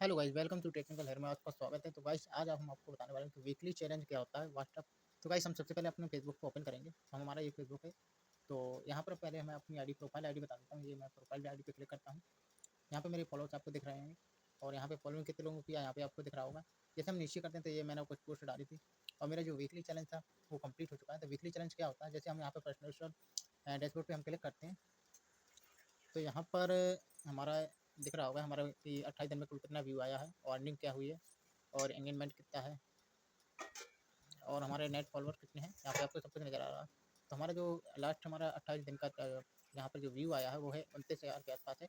Hello guys, welcome to technical hair में आपका स्वागत है। तो गाइस आज हम आपको बताने वाले हैं कि वीकली चैलेंज क्या होता है व्हाट्सएप। तो गाइस हम सबसे पहले अपने फेसबुक को ओपन करेंगे। हम हमारा ये फेसबुक है। तो यहाँ पर पहले मैं अपनी आईडी प्रोफाइल आईडी बता देता हूँ। ये मैं प्रोफाइल आईडी पे क्लिक करता हूँ। यहाँ पे मेरे फॉलोअर्स आपको दिख रहे हैं और यहाँ पे फॉलोइंग कितने लोगों की है यहाँ पे आपको दिख रहा होगा। जैसे हम नीचे करते हैं तो ये मैंने कुछ पोस्ट डाली थी और मेरा जो वीकली चैलेंज था वो कंप्लीट हो चुका है। तो वीकली चैलेंज क्या होता है, जैसे हम यहाँ पे पर्सनल डैशबोर्ड पे हम क्लिक करते हैं तो यहाँ पर हमारा दिख रहा होगा हमारा कि 28 दिन में कुल कितना व्यू आया है और अर्निंग क्या हुई है और एंगेजमेंट कितना है और हमारे नेट फॉलोअर कितने हैं, यहाँ पे आपको सब कुछ नज़र आ रहा है। तो हमारा जो लास्ट हमारा 28 दिन का यहाँ पर जो व्यू आया है वो है 29,000 के आसपास है।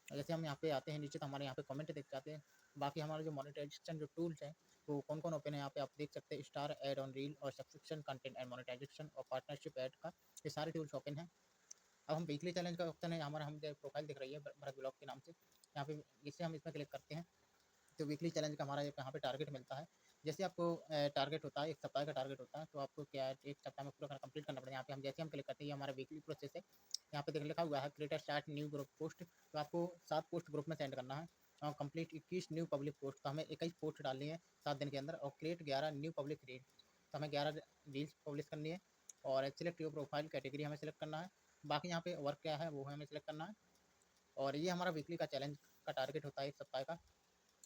और जैसे हम यहाँ पे आते हैं नीचे तो हमारे यहाँ पे कमेंट देख जाते हैं। बाकी हमारे जो मोनेटाइजेशन जो टूल्स हैं वो कौन कौन ओपन है यहाँ पे आप देख सकते हैं। स्टार, एड ऑन रील और सब्सक्रिप्शन कंटेंट एंड मोनेटाइजेशन और पार्टनरशिप एड का ये सारे टूल्स ओपन हैं। अब हम वीकली चैलेंज का ऑप्शन है हमारा, हम प्रोफाइल दिख रही है भरत ब्लॉग के नाम से, यहाँ पे इससे हम इसमें क्लिक करते हैं तो वीकली चैलेंज का हमारा यहाँ पे टारगेट मिलता है। जैसे आपको टारगेट होता है, एक सप्ताह का टारगेट होता है, तो आपको क्या है एक सप्ताह में पूरा कंप्लीट करना पड़ेगा। यहाँ पे हम जैसे हम क्लिक करते हैं ये हमारा वीकली प्रोसेस है। यहाँ पे देख लिखा हुआ है create start new group post, तो आपको 7 पोस्ट ग्रुप में सेंड करना है और कंप्लीट 21 न्यू पब्लिक पोस्ट, तो हमें 21 पोस्ट डालनी है 7 दिन के अंदर और क्रिएट 11 न्यू पब्लिक रील, तो हमें 11 रील्स पब्लिश करनी है और सिलेक्ट योर प्रोफाइल कैटेगरी हमें सेलेक्ट करना है। बाकी यहाँ पे वर्क क्या है वो हमें सेलेक्ट करना है और ये हमारा वीकली का चैलेंज का टारगेट होता है एक सप्ताह का।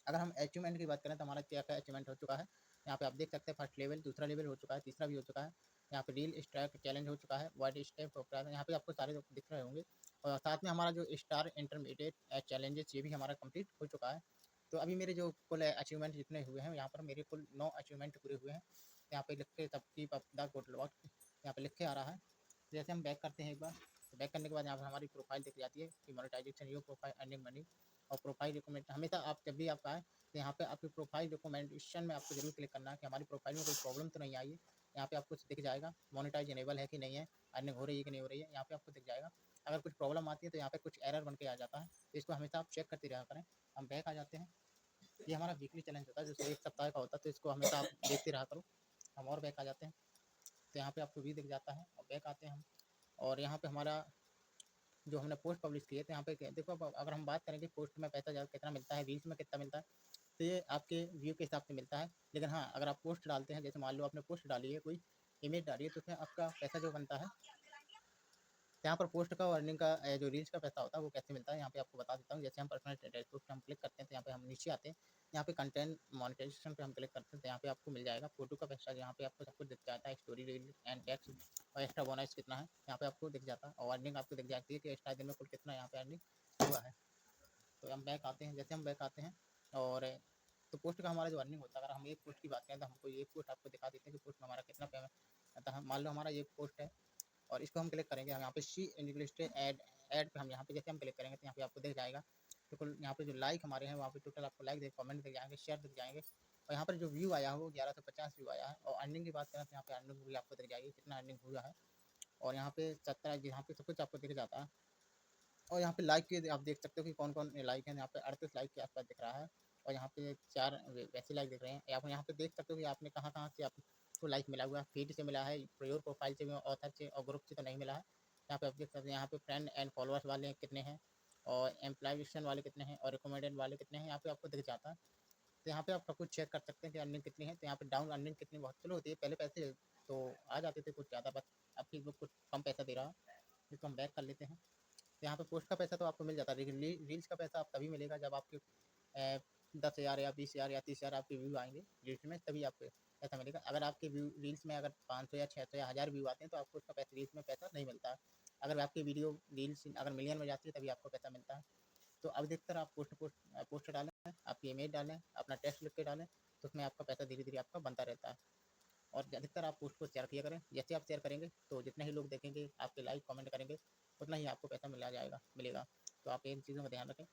अगर हम अचीवमेंट की बात करें तो हमारा क्या क्या अचीवमेंट हो चुका है, यहाँ पे आप देख सकते हैं फर्स्ट लेवल, दूसरा लेवल हो चुका है, तीसरा भी हो चुका है। यहाँ पे रील स्ट्राइक चैलेंज हो चुका है, वाइड स्टेप यहाँ पे आपको सारे दिख रहे होंगे और साथ में हमारा जो स्टार इंटरमीडिएट चैलेंजेस ये भी हमारा कंप्लीट हो चुका है। तो अभी मेरे जो कुल अचीवमेंट जितने हुए हैं यहाँ पर मेरे कुल 9 अचीवमेंट पूरे हुए हैं। यहाँ पे लिख के तब की द गुड वर्क यहाँ पे लिख के आ रहा है। जैसे हम बैक करते हैं एक बार, तो बैक करने के बाद यहाँ पर हमारी प्रोफाइल दिख जाती है कि monetisation your profile earning money और प्रोफाइल रिकमेंड। हमेशा आप जब भी आप आए तो यहाँ पे आपकी प्रोफाइल रिकमेंडेशन में आपको जरूर क्लिक करना है कि हमारी प्रोफाइल में कोई प्रॉब्लम तो नहीं आई है। यहाँ पे आपको दिख जाएगा मोनेटाइज इनेबल है कि नहीं है, अर्निंग हो रही है कि नहीं हो रही है, यहाँ पे आपको दिख जाएगा। अगर कुछ प्रॉब्लम आती है तो यहाँ पे कुछ एरर बन के आ जाता है, तो इसको हमेशा आप चेक करते रहा करें। हम बैक आ जाते हैं, ये हमारा वीकली चैलेंज होता है जो एक सप्ताह का होता है, तो इसको हमेशा आप देखते रहा करो। हम और बैक आ जाते हैं तो यहाँ पे आपको भी दिख जाता है और बैक आते हैं हम और यहाँ पे हमारा जो हमने पोस्ट पब्लिश किए थे यहाँ पे देखो। अब अगर हम बात करें कि पोस्ट में पैसा कितना मिलता है, रील्स में कितना मिलता है, तो ये आपके व्यू के हिसाब से मिलता है। लेकिन हाँ, अगर आप पोस्ट डालते हैं, जैसे मान लो आपने पोस्ट डाली है, कोई इमेज डाली है, तो उसमें आपका पैसा जो बनता है, तो यहाँ पर पोस्ट का और अर्निंग का जो रील्स का पैसा होता है वो कैसे मिलता है यहाँ पे आपको बता देता हूँ। जैसे हम पर्सनल डैशबोर्ड पे हम क्लिक करते हैं तो यहाँ पे हम नीचे आते हैं, यहाँ पे कंटेंट मोनेटाइजेशन पे हम क्लिक करते हैं तो यहाँ पे आपको मिल जाएगा फोटो का पैसा, यहाँ पे आपको सब कुछ दिख जाता है, स्टोरी रील एंड टैक्स और एक्स्ट्रा बोनस कितना है यहाँ पे आपको दिख जाता है और अर्निंग आपको दिख जाती है कि एक्स्ट्रा दिन में कुल कितना यहाँ पे अर्निंग हुआ है। तो हम बैक आते हैं, जैसे हम बैक आते हैं और तो पोस्ट का हमारा जो अर्निंग होता है, अगर हम एक पोस्ट की बात करें तो हमको एक पोस्ट आपको दिखा देते हैं कि पोस्ट में हमारा कितना पेमेंट आता है। मान लो हमारा ये पोस्ट है और इसको हम क्लिक करेंगे, हम यहाँ पे सी इंग्लिश ऐड ऐड पे हम यहाँ पे जैसे हम क्लिक करेंगे तो यहाँ पे आपको दिख जाएगा तो कुल यहाँ पे जो लाइक हमारे हैं वहाँ पे टोटल आपको लाइक कमेंट दिख जाएंगे, शेयर दिख जाएंगे और यहाँ पर जो व्यू आया है वो 1150 व्यू आया है। और अर्निंग की बात करें तो यहाँ पे अर्निंग भी आपको दिख जाएगी कितना अर्निंग हुआ है और यहाँ पे 17 यहाँ पे सब कुछ आपको दिख जाता है। और यहाँ पे लाइक के आप देख सकते हो कि कौन कौन लाइक है, यहाँ पे 38 लाइक के आसपास दिख रहा है और यहाँ पे 4 वैसे लाइक दिख रहे हैं। आप यहाँ पे देख सकते हो कि आपने कहाँ कहाँ से आपको लाइक मिला हुआ है, फीड से मिला है, प्योर प्रोफाइल से, ऑथर से और ग्रुप से तो नहीं मिला है। यहाँ पे आप देख सकते हैं यहाँ पे फ्रेंड एंड फॉलोअर्स वाले कितने हैं और एम्प्लॉयशन वाले कितने हैं और रिकमेंडेड वाले कितने हैं, यहाँ पे आपको दिख जाता है। तो यहाँ पे आप सब कुछ चेक कर सकते हैं कि अर्निंग कितनी है। तो यहाँ पे डाउन अर्निंग कितनी बहुत चलो होती है, पहले पैसे तो आ जाते थे कुछ ज़्यादा, बस अब फेसबुक कुछ कम पैसा दे रहा है, इसको हम बैक कर लेते हैं। तो यहाँ पे पोस्ट का पैसा तो आपको मिल जाता है, लेकिन रील्स का पैसा आप तभी मिलेगा जब आपके 10,000 या 20,000 या 30,000 आपके व्यू आएंगे रील्स में, तभी आपको पैसा मिलेगा। अगर आपके व्यू रील्स में अगर 500 या 600 या 1000 व्यू आते हैं तो आपको उसका पैसा रील्स में पैसा नहीं मिलता है। अगर आपकी वीडियो रील्स अगर मिलियन में जाती है तभी आपको पैसा मिलता है। तो अब अधिकतर आप पोस्ट डालें, आपकी इमेज डालें, अपना टेक्स्ट लिख के डालें, तो उसमें आपका पैसा धीरे धीरे आपका बनता रहता है। और अधिकतर आप पोस्ट को शेयर किया करें, जैसे आप शेयर करेंगे तो जितने ही लोग देखेंगे आपके लाइक कमेंट करेंगे उतना ही आपको पैसा मिलेगा। तो आप इन चीज़ों का ध्यान रखें।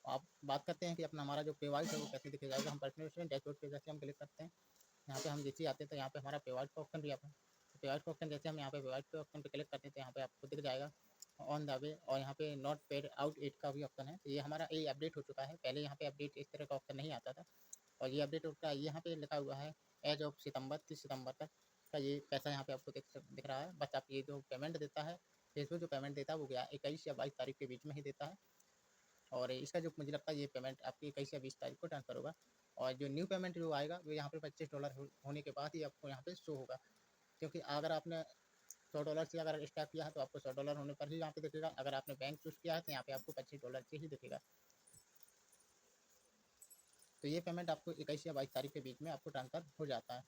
आप बात करते हैं कि अपना हमारा जो पेवाइट है वो कैसे दिखा जाएगा। हम पर्सनल डैशबोर्ड पे जैसे हम क्लिक करते हैं, यहाँ पे हम जैसे आते हैं तो यहाँ पे हमारा पेवाइट का ऑप्शन भी आता है। तो पेवाइट का ऑप्शन जैसे हम यहाँ पे पेवाइट के ऑप्शन पे क्लिक करते हैं तो यहाँ पे आपको दिख जाएगा ऑन द वे और यहाँ पे नॉट पेड आउट एट का भी ऑप्शन है। तो ये हमारा ये अपडेट हो चुका है, पहले यहाँ पे अपडेट इस तरह का ऑप्शन नहीं आता था और ये अपडेट होता है। यहाँ पे लिखा हुआ है एज ऑफ सितंबर 30 सितंबर तक का ये पैसा यहाँ पे आपको दिख रहा है। बस आप ये जो पेमेंट देता है, फेसबुक जो पेमेंट देता है वो 21 या 22 तारीख के बीच में ही देता है और इसका जो मुझे लगता है ये पेमेंट आपकी 21 या 20 तारीख को ट्रांसफ़र होगा। और जो न्यू पेमेंट जो आएगा वो यहाँ पे $25 होने के बाद ही आपको यहाँ पे शो होगा। क्योंकि अगर आपने $100 से अगर स्टार्ट किया है तो आपको $100 होने पर ही यहाँ पे दिखेगा। अगर आपने बैंक चूज़ किया है तो यहाँ पे आपको $25 से ही दिखेगा। तो ये पेमेंट आपको 21 या 22 तारीख के बीच में आपको ट्रांसफ़र हो जाता है।